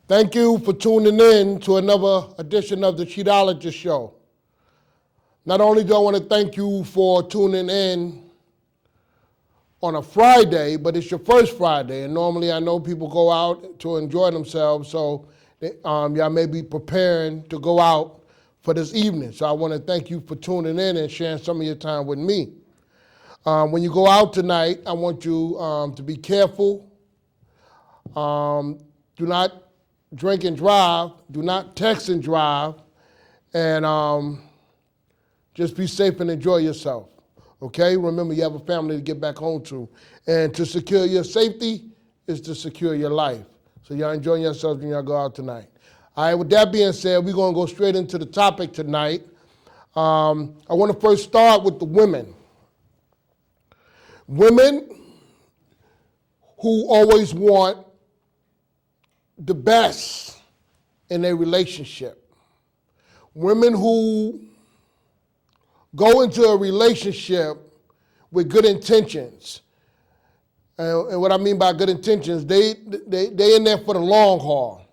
Thank you for tuning in to another edition of the Cheatologist show. Not only do I want to thank you for tuning in on a Friday, but it's your first Friday, and normally I know people go out to enjoy themselves, so y'all may be preparing to go out for this evening. So I want to thank you for tuning in and sharing some of your time with me. When you go out tonight, I want you to be careful. Do not drink and drive. Do not text and drive. And just be safe and enjoy yourself. Okay? Remember, you have a family to get back home to. And to secure your safety is to secure your life. So y'all enjoying yourselves when y'all go out tonight. All right, with that being said, we're going to go straight into the topic tonight. I want to first start with the women. Women who always want the best in a relationship. Women who go into a relationship with good intentions. And what I mean by good intentions, they in there for the long haul.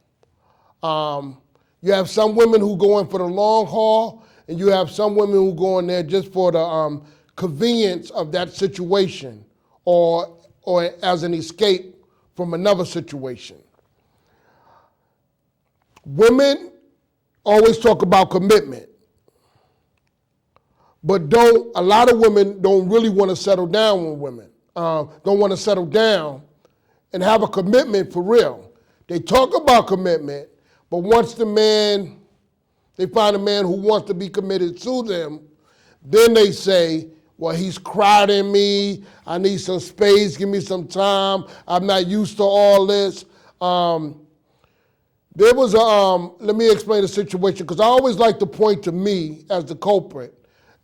You have some women who go in for the long haul, and you have some women who go in there just for the convenience of that situation or as an escape from another situation. Women always talk about commitment, but a lot of women don't really want to settle down with women, don't want to settle down and have a commitment for real. They talk about commitment, but once they find a man who wants to be committed to them, then they say, well, he's crowding me, I need some space, give me some time, I'm not used to all this. There was let me explain the situation, because I always like to point to me as the culprit.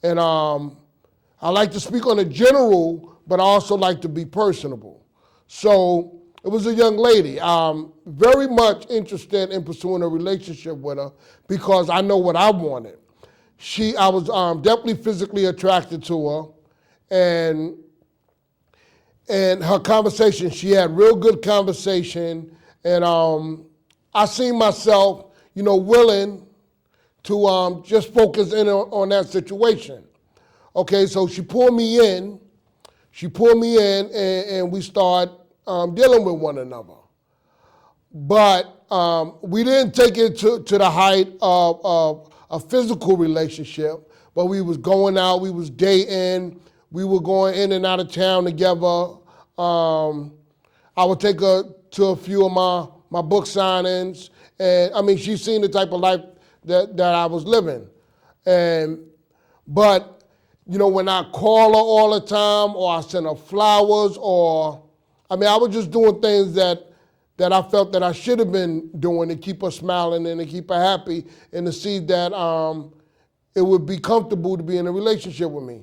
And I like to speak on a general, but I also like to be personable. So it was a young lady, very much interested in pursuing a relationship with her because I know what I wanted. I was definitely physically attracted to her, and her conversation, she had real good conversation, and I seen myself, willing to just focus in on that situation. Okay, so she pulled me in, and we start dealing with one another. But we didn't take it to the height of a physical relationship, but we was going out, we was dating, we were going in and out of town together. I would take her to a few of my book signings, and she's seen the type of life that I was living. But when I call her all the time, or I send her flowers, or I was just doing things that I felt that I should have been doing to keep her smiling and to keep her happy, and to see that it would be comfortable to be in a relationship with me.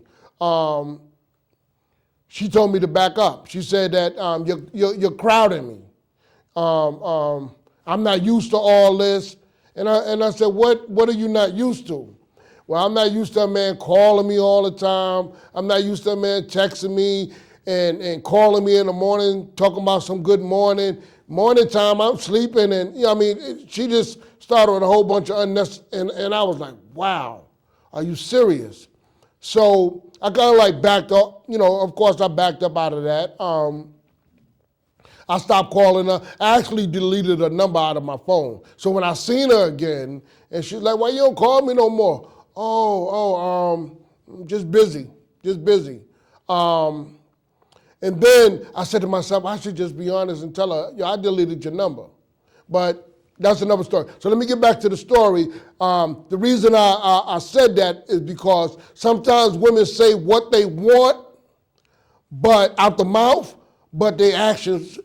She told me to back up. She said that you're crowding me. I'm not used to all this. And I said, what are you not used to? Well, I'm not used to a man calling me all the time. I'm not used to a man texting me and calling me in the morning, talking about some good morning. Morning time, I'm sleeping, and she just started with a whole bunch of unnecessary, and I was like, wow, are you serious? So I kind of backed up, of course I backed up out of that. I stopped calling her. I actually deleted her number out of my phone. So when I seen her again, and she's like, why you don't call me no more? Just busy. And then I said to myself, I should just be honest and tell her, I deleted your number. But that's another story. So let me get back to the story. The reason I said that is because sometimes women say what they want, but out the mouth, but their actions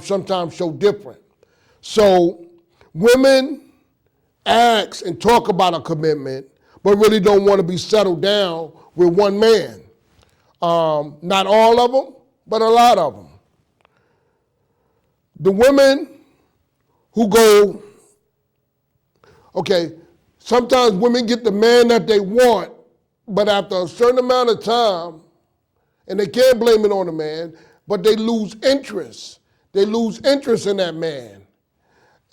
sometimes show different. So women ask and talk about a commitment, but really don't want to be settled down with one man. Not all of them, but a lot of them. The women who go, sometimes women get the man that they want, but after a certain amount of time, and they can't blame it on the man, but they lose interest. They lose interest in that man.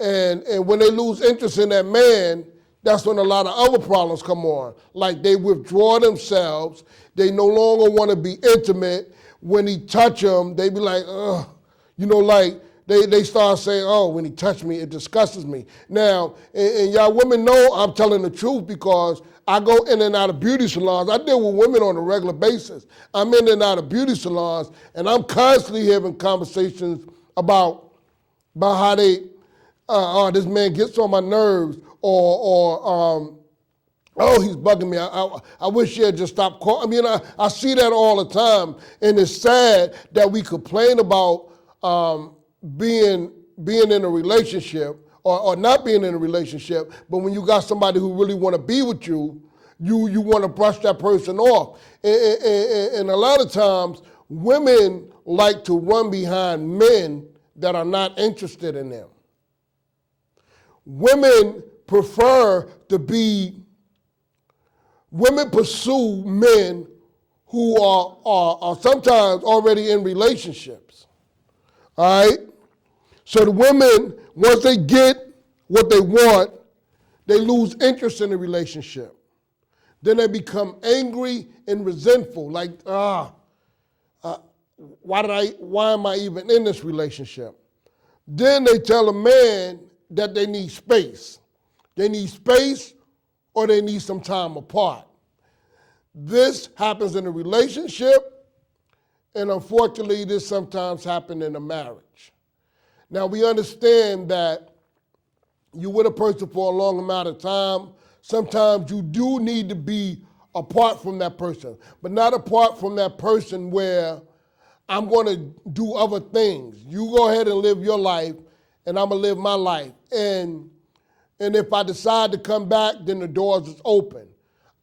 And when they lose interest in that man, that's when a lot of other problems come on. Like they withdraw themselves. They no longer want to be intimate. When he touch them, they be like, ugh. You know, like they start saying, oh, when he touched me, it disgusts me. Now, and y'all women know I'm telling the truth because I go in and out of beauty salons. I deal with women on a regular basis. I'm in and out of beauty salons, and I'm constantly having conversations about how they, oh, this man gets on my nerves, or oh, he's bugging me. I wish he had just stopped calling. I mean, I see that all the time, and it's sad that we complain about being in a relationship or not being in a relationship, but when you got somebody who really want to be with you, you want to brush that person off. And a lot of times, women like to run behind men that are not interested in them. Women pursue men who are sometimes already in relationships. All right? So the women, once they get what they want, they lose interest in the relationship. Then they become angry and resentful, like, why am I even in this relationship? Then they tell a man that they need space. They need space or they need some time apart. This happens in a relationship, and unfortunately, this sometimes happens in a marriage. Now, we understand that you're with a person for a long amount of time. Sometimes you do need to be apart from that person, but not apart from that person where I'm going to do other things. You go ahead and live your life, and I'm going to live my life. And if I decide to come back, then the doors is open.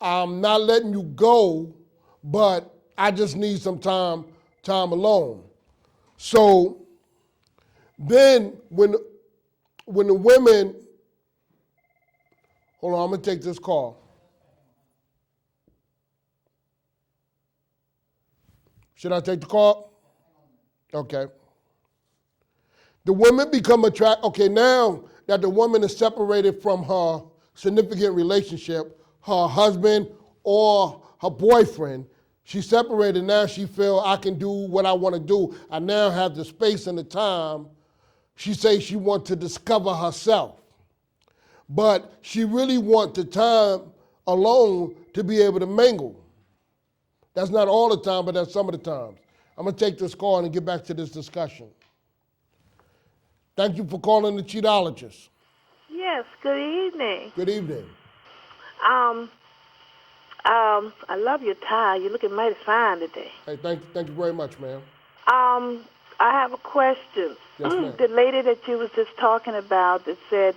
I'm not letting you go, but I just need some time alone. So then when the women, hold on, I'm going to take this call. Should I take the call? Okay. The women become attracted. Okay, now that the woman is separated from her significant relationship, her husband or her boyfriend, she's separated. Now she feels I can do what I want to do. I now have the space and the time. She says she wants to discover herself. But she really wants the time alone to be able to mingle. That's not all the time, but that's some of the times. I'm going to take this call and get back to this discussion. Thank you for calling the Cheatologist. Yes, good evening. Good evening. I love your tie. You're looking mighty fine today. Hey, thank you very much, ma'am. I have a question. Yes, ma'am. The lady that you was just talking about that said,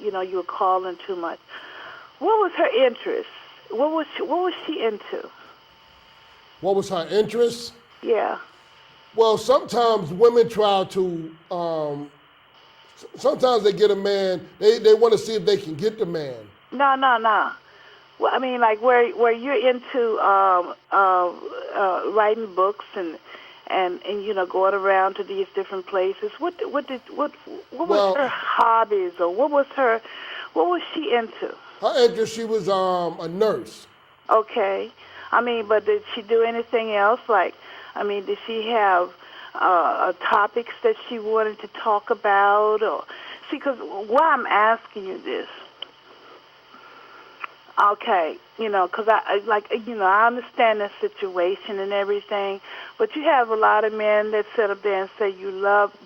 you were calling too much. What was her interest? What was she into? What was her interest? Yeah. Well, sometimes women try to, sometimes they get a man, they want to see if they can get the man. No. Well, I mean, like where you're into writing books and going around to these different places. What was her hobbies, or what was she into? Her interest, she was a nurse. Okay. I mean, but did she do anything else? Like, I mean, did she have topics that she wanted to talk about? Or see, because why I'm asking you this. Okay, because I understand the situation and everything, but you have a lot of men that sit up there and say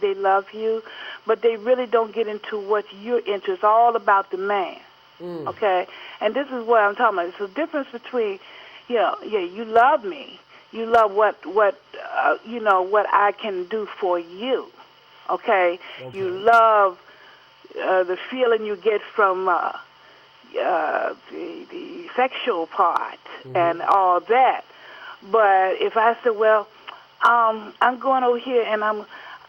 they love you, but they really don't get into what you're into. It's all about the man, okay? And this is what I'm talking about. It's the difference between, you love me, you love what I can do for you, okay? You love the feeling you get from the sexual part and all that. But if I said, well, I'm going over here and I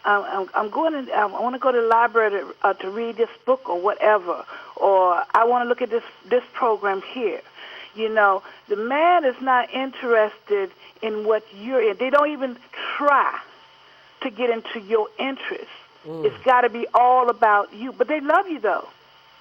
want to go to the library to read this book or whatever, or I want to look at this program here. The man is not interested in what you're in. They don't even try to get into your interest. It's got to be all about you. But they love you though.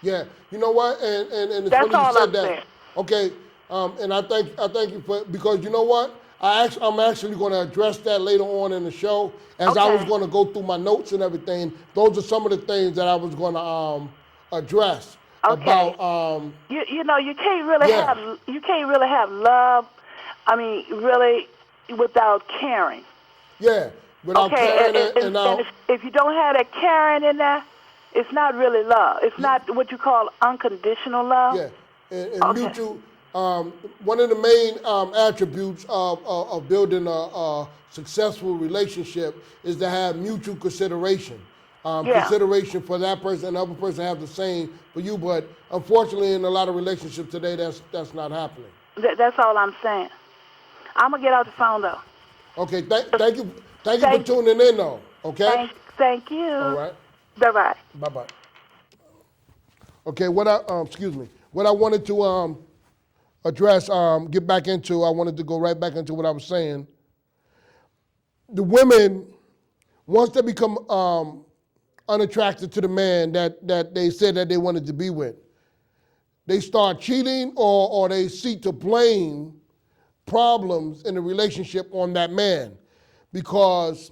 Yeah, you know what? And it's That's funny you all said I'm that. saying. Okay, and I thank you for, because you know what? I'm actually going to address that later on in the show as I was Okay. going to go through my notes and everything. Those are some of the things that I was going to address Okay. about. You know you can't really Yeah, have love. I mean, really, without caring. yeah. Without Okay, caring and and now, if you don't have that caring in there, it's not really love. It's not what you call unconditional love. yeah, and Okay. mutual. One of the main attributes of building a successful relationship is to have mutual consideration. Yeah. Consideration for that person and the other person have the same for you. But unfortunately, in a lot of relationships today, that's not happening. That's all I'm saying. I'm gonna get off the phone though. Okay, thank you for Thank, tuning in, though. Okay, thank all you. right, Bye bye. bye bye. Okay, excuse me, what I wanted to address, get back into, I wanted to go right back into what I was saying. The women, once they become unattracted to the man that they said that they wanted to be with, they start cheating or they seek to blame problems in the relationship on that man, because